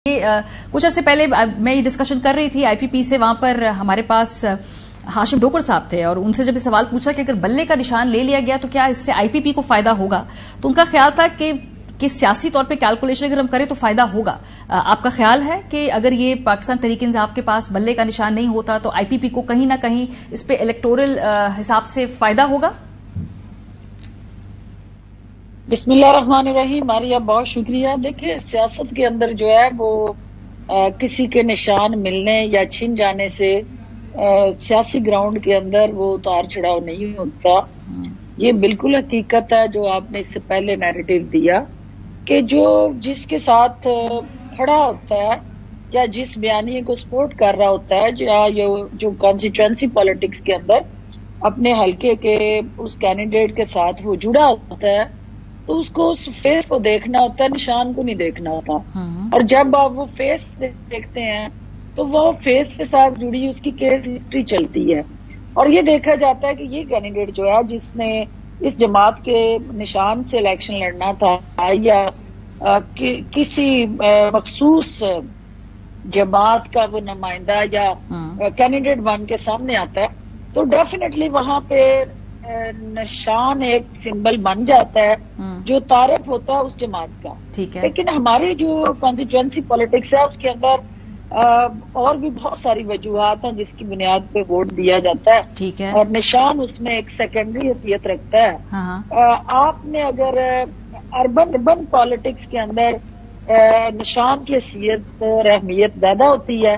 कुछ अर्से पहले मैं ये डिस्कशन कर रही थी आईपीपी से, वहां पर हमारे पास हाशिम डोकर साहब थे और उनसे जब ये सवाल पूछा कि अगर बल्ले का निशान ले लिया गया तो क्या इससे आईपीपी को फायदा होगा, तो उनका ख्याल था कि सियासी तौर पे कैलकुलेशन अगर हम करें तो फायदा होगा। आपका ख्याल है कि अगर ये पाकिस्तान तहरीक इंसाफ के पास बल्ले का निशान नहीं होता तो आईपीपी को कहीं ना कहीं इस पे इलेक्टोरल हिसाब से फायदा होगा? बिस्मिल्लाहिर्रहमानिर्रहीम। मारिया, बहुत शुक्रिया। देखिए, सियासत के अंदर जो है वो किसी के निशान मिलने या छिन जाने से सियासी ग्राउंड के अंदर वो उतार चढ़ाव नहीं होता। ये बिल्कुल हकीकत है जो आपने इससे पहले नैरेटिव दिया कि जो जिसके साथ खड़ा होता है या जिस बयानी को सपोर्ट कर रहा होता है या जो कॉन्स्टिट्यूएंसी पॉलिटिक्स के अंदर अपने हलके के उस कैंडिडेट के साथ वो जुड़ा होता है तो उसको उस फेस को देखना होता है, निशान को नहीं देखना होता। और जब आप वो फेस देखते हैं तो वो फेस के साथ जुड़ी उसकी केस हिस्ट्री चलती है और ये देखा जाता है कि ये कैंडिडेट जो है जिसने इस जमात के निशान से इलेक्शन लड़ना था या किसी मखसूस जमात का वो नुमाइंदा या कैंडिडेट बन के सामने आता है तो डेफिनेटली वहां पे निशान एक सिंबल बन जाता है जो तारीफ होता है उस जमात का। ठीक है। लेकिन हमारी जो कॉन्स्टिट्यूएंसी पॉलिटिक्स है उसके अंदर और भी बहुत सारी वजूहात हैं जिसकी बुनियाद पे वोट दिया जाता है। ठीक है। और निशान उसमें एक सेकेंडरी हैसियत रखता है। आपने अगर अर्बन पॉलिटिक्स के अंदर निशान की हैसियत और अहमियत ज्यादा होती है,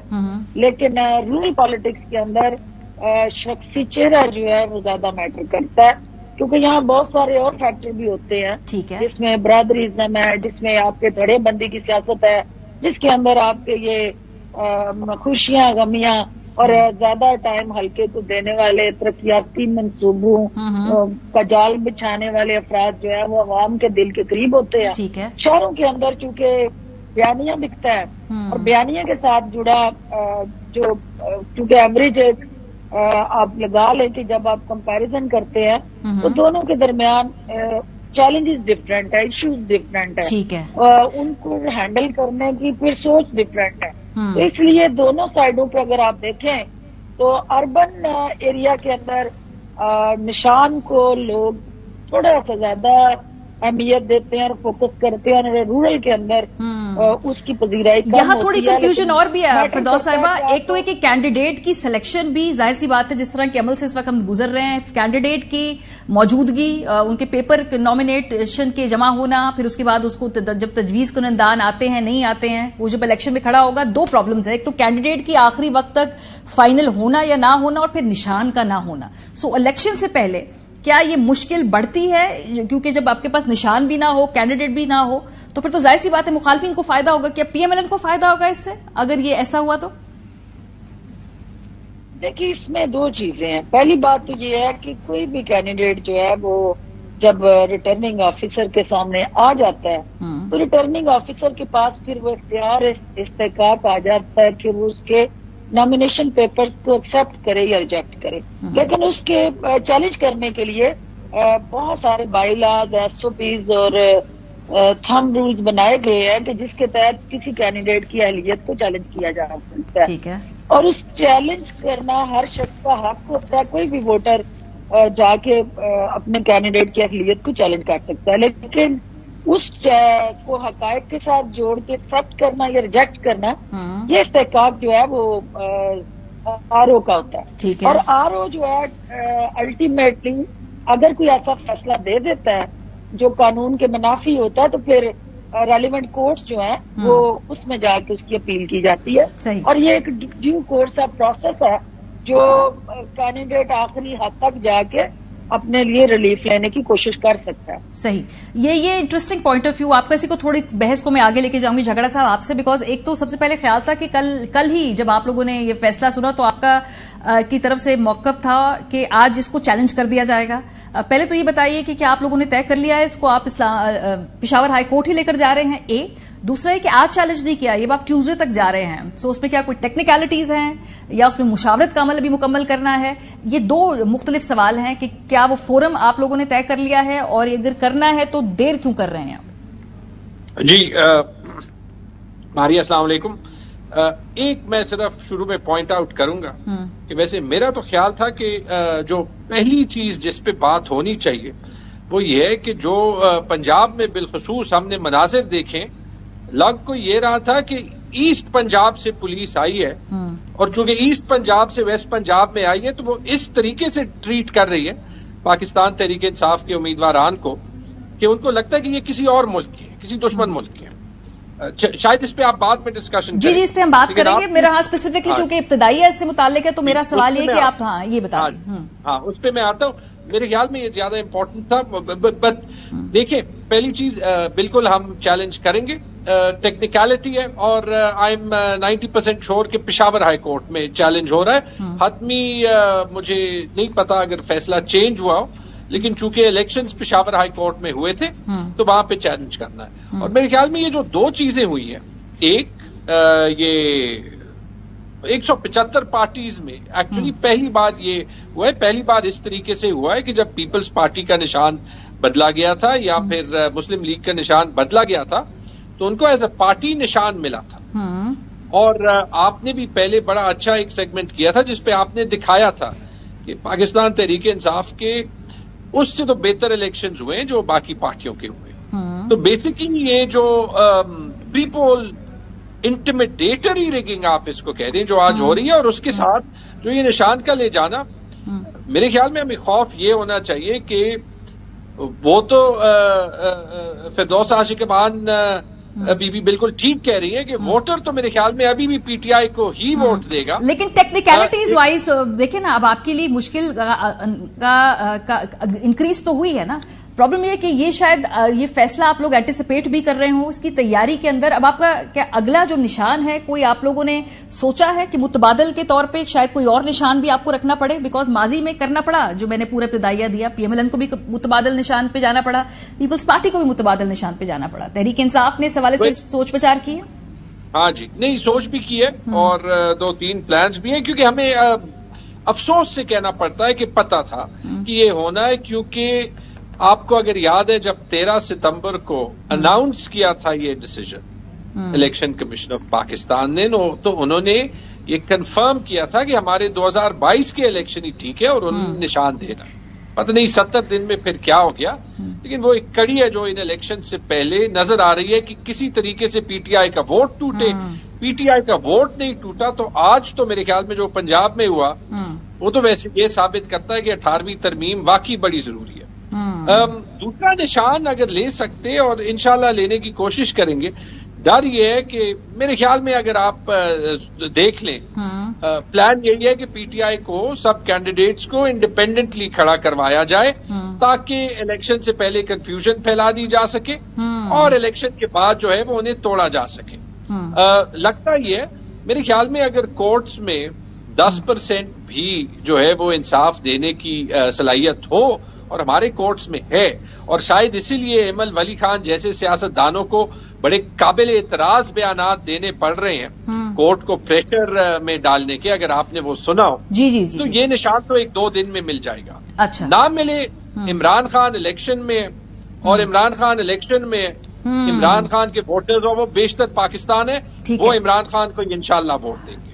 लेकिन रूरल पॉलिटिक्स के अंदर शख्सी चेहरा जो है वो ज्यादा मैटर करता है क्योंकि यहाँ बहुत सारे और फैक्टर भी होते हैं। ठीक है। जिसमें बरादरीज़्म है, जिसमें आपके धड़ेबंदी की सियासत है, जिसके अंदर आपके ये खुशियां गमियां और ज्यादा टाइम हल्के को देने वाले तरक्याती मंसूबों का जाल बिछाने वाले अफराद जो है वो अवाम के दिल के करीब होते हैं। ठीक है। शहरों के अंदर चूंकि बयानिया दिखता है और बयानिया के साथ जुड़ा जो चूंकि एवरेज आप लगा लें कि जब आप कंपैरिजन करते हैं तो दोनों के दरमियान चैलेंजेस डिफरेंट है, इश्यूज डिफरेंट है। ठीक है। उनको हैंडल करने की फिर सोच डिफरेंट है। तो इसलिए दोनों साइडों पे अगर आप देखें तो अर्बन एरिया के अंदर निशान को लोग थोड़ा सा ज्यादा अहमियत देते हैं और फोकस करते हैं और रूरल के अंदर उसकी पजीराई कम यहाँ होती थोड़ी है। कंफ्यूजन और भी है फिरदौस साहिबा। एक तो एक कैंडिडेट की सिलेक्शन भी जाहिर सी बात है, जिस तरह के अमल से इस वक्त हम गुजर रहे हैं, कैंडिडेट की मौजूदगी, उनके पेपर नॉमिनेशन के जमा होना, फिर उसके बाद उसको जब तजवीज कुनंदान आते हैं नहीं आते हैं, वो जब इलेक्शन में खड़ा होगा, दो प्रॉब्लम्स है। एक तो कैंडिडेट की आखिरी वक्त तक फाइनल होना या ना होना और फिर निशान का ना होना। सो इलेक्शन से पहले क्या ये मुश्किल बढ़ती है क्योंकि जब आपके पास निशान भी ना हो, कैंडिडेट भी ना हो, तो फिर तो जाहिर सी बात है मुखालफिन को फायदा होगा। क्या पीएमएलएन को फायदा होगा इससे अगर ये ऐसा हुआ तो? देखिए, इसमें दो चीजें हैं। पहली बात तो ये है कि कोई भी कैंडिडेट जो है वो जब रिटर्निंग ऑफिसर के सामने आ जाता है तो रिटर्निंग ऑफिसर के पास फिर वो इख्तियार इस्तेकाक आ जाता है कि वो उसके नॉमिनेशन पेपर्स को एक्सेप्ट करे या रिजेक्ट करे। लेकिन उसके चैलेंज करने के लिए बहुत सारे बाईलाज, एसओपीज और थंब रूल्स बनाए गए हैं कि जिसके तहत किसी कैंडिडेट की अहलियत को चैलेंज किया जा सकता है। ठीक है। और उस चैलेंज करना हर शख्स का हक होता है। कोई भी वोटर जाके अपने कैंडिडेट की अहलियत को चैलेंज कर सकता है, लेकिन उस को हकायक के साथ जोड़ के एक्सेप्ट करना या रिजेक्ट करना, ये इस्तेकाक जो है वो आरओ का होता है। ठीक है। और आरओ जो है अल्टीमेटली अगर कोई ऐसा फैसला दे देता है जो कानून के मुनाफी होता है तो फिर रेलिवेंट कोर्ट्स जो है वो उसमें जाके उसकी अपील की जाती है। सही। और ये एक ड्यू कोर्स ऑफ प्रोसेस है जो कैंडिडेट आखिरी हद तक जाके अपने लिए रिलीफ लेने की कोशिश कर सकता है। सही। ये इंटरेस्टिंग पॉइंट ऑफ व्यू। आपका इसी को थोड़ी बहस को मैं आगे लेके जाऊंगी झगड़ा साहब आपसे, बिकॉज एक तो सबसे पहले ख्याल था कि कल ही जब आप लोगों ने ये फैसला सुना तो आपका की तरफ से मौकफ था कि आज इसको चैलेंज कर दिया जाएगा। पहले तो ये बताइए कि क्या आप लोगों ने तय कर लिया है इसको, आप पेशावर हाई कोर्ट ही लेकर जा रहे हैं? ए दूसरा है कि आज चैलेंज नहीं किया, ये आप ट्यूसडे तक जा रहे हैं, सो उसमें क्या कोई टेक्निकलिटीज हैं या उसमें मुशावरत का अमल अभी मुकम्मल करना है? ये दो मुख्तलिफ सवाल हैं कि क्या वो फोरम आप लोगों ने तय कर लिया है और अगर करना है तो देर क्यों कर रहे हैं आप? जी ماریہ السلام علیکم. ایک میں صرف شروع میں پوائنٹ آؤٹ کروں گا کہ ویسے میرا تو خیال تھا کہ جو پہلی چیز جس پہ بات ہونی چاہیے وہ یہ ہے کہ جو پنجاب میں بالخصوص ہم نے مناظر دیکھے، لگ کو یہ رہا تھا کہ ایسٹ پنجاب سے پولیس آئی ہے اور چونکہ ایسٹ پنجاب سے ویسٹ پنجاب میں آئی ہے تو وہ اس طریقے سے ٹریٹ کر رہی ہے پاکستان تحریک انصاف کے امیدواران کو کہ ان کو لگتا ہے کہ یہ کسی اور ملک کے ہیں، کسی دشمن ملک کے ہیں. شاید اس پہ آپ بعد میں ڈسکشن جی اس پہ ہم بات کریں گے. میرا اسپیسیفکلی چونکہ ابتدائی ہے اس سے متعلق ہے تو میرا سوال یہ کہ آپ یہ بتا دیں. اس پہ میں آتا ہوں. میرے خیال میں یہ زیادہ امپورٹنٹ تھا. بٹ دیکھیں، پہلی چیز بالکل ہم چیلنج کریں گے، ٹیکنیکلٹی ہے اور آئی ایم 90% شور کہ پشاور ہائی کورٹ میں چیلنج ہو رہا ہے. حتمی مجھے نہیں پتا اگر فیصلہ چینج ہوا ہو، لیکن چونکہ الیکشنز پشاور ہائی کورٹ میں ہوئے تھے تو وہاں پہ چیلنج کرنا ہے. اور میرے خیال میں یہ جو دو چیزیں ہوئی ہیں، ایک یہ 175 پارٹیز میں ایکچولی پہلی بار یہ ہوا ہے، پہلی بار اس طریقے سے ہوا ہے کہ جب پیپلز پارٹی کا نشان بدلا گیا تھا یا پھر مسلم لیگ کا نشان بدلا گیا تھا تو ان کو ایز اے پارٹی نشان ملا تھا. اور آپ نے بھی پہلے بڑا اچھا ایک سیگمنٹ کیا تھا جس پہ آپ نے دکھایا تھا کہ پاکستان تحریک انصاف کے اس سے تو بہتر الیکشنز ہوئے ہیں جو باقی پارٹیوں کے ہوئے. تو بیسیکلی یہ جو پری پول انٹیمیڈیٹری ریگنگ آپ اس کو کہہ دیں جو آج ہو رہی ہے، اور اس کے ساتھ جو یہ نشان کا لے جانا، میرے خیال میں ہمیں خوف یہ ہونا چاہیے کہ وہ تو فردوس عاشقبان ابھی بھی بالکل ٹھیک کہہ رہی ہے کہ ووٹر تو میرے خیال میں ابھی بھی پی ٹی آئی کو ہی ووٹ دے گا. لیکن ٹیکنیکلٹیز وائز دیکھیں نا، اب آپ کے لیے مشکل کا انکریز تو ہوئی ہے نا. پرابلم یہ کہ یہ شاید یہ فیصلہ آپ لوگ اینٹیسپیٹ بھی کر رہے ہوں اس کی تیاری کے اندر. اب آپ کا کیا اگلا جو نشان ہے کوئی آپ لوگوں نے سوچا ہے کہ متبادل کے طور پہ شاید کوئی اور نشان بھی آپ کو رکھنا پڑے؟ بیکاز ماضی میں کرنا پڑا جو میں نے پورا ابتدائیہ دیا، پی ایم ایل این کو بھی متبادل نشان پہ جانا پڑا، پیپلز پارٹی کو بھی متبادل نشان پہ جانا پڑا. تحریک انصاف نے اس حوالے سے سوچ بچار کی ہے؟ ہاں جی، نہیں سوچ بھی کی ہے اور 2-3 پلانز بھی ہیں، کیونکہ ہمیں افسوس سے کہنا پڑتا ہے کہ پتا تھا کہ یہ ہونا ہے. کیونکہ آپ کو اگر یاد ہے جب 13 ستمبر کو اناؤنس کیا تھا یہ decision election commission of Pakistan نے، تو انہوں نے یہ کنفرم کیا تھا کہ ہمارے 2022 کے الیکشن ہی ٹھیک ہے اور انہوں نے نشان دینا. پتہ نہیں 70 دن میں پھر کیا ہو گیا، لیکن وہ ایک کڑی ہے جو ان الیکشن سے پہلے نظر آ رہی ہے کہ کسی طریقے سے پی ٹی آئی کا ووٹ ٹوٹے. پی ٹی آئی کا ووٹ نہیں ٹوٹا تو آج تو میرے خیال میں جو پنجاب میں ہوا وہ تو ویسے یہ ثابت کرتا ہے کہ 18ویں ترمیم واقعی بڑی ضروری ہے. دوسرا نشان اگر لے سکتے اور انشاءاللہ لینے کی کوشش کریں گے، ڈر یہ ہے کہ میرے خیال میں اگر آپ دیکھ لیں پلان یہی ہے کہ پی ٹی آئی کو سب کینڈیڈیٹس کو انڈیپینڈنٹلی کھڑا کروایا جائے تاکہ الیکشن سے پہلے کنفیوژن پھیلا دی جا سکے اور الیکشن کے بعد جو ہے وہ انہیں توڑا جا سکے. لگتا یہ ہے میرے خیال میں اگر کورٹس میں 10% بھی جو ہے وہ انصاف دینے کی صلاحیت ہو، اور ہمارے کورٹس میں ہے، اور شاید اسی لیے ایمل ولی خان جیسے سیاست دانوں کو بڑے قابل اعتراض بیانات دینے پڑ رہے ہیں کورٹ کو پریشر میں ڈالنے کے. اگر آپ نے وہ سنا ہو تو یہ نشان تو 1-2 دن میں مل جائے گا. اچھا نہ ملے عمران خان الیکشن میں، اور عمران خان الیکشن میں عمران خان کے ووٹرز وہ بیشتر پاکستان ہے، وہ عمران خان کو انشاءاللہ ووٹ دیں گے.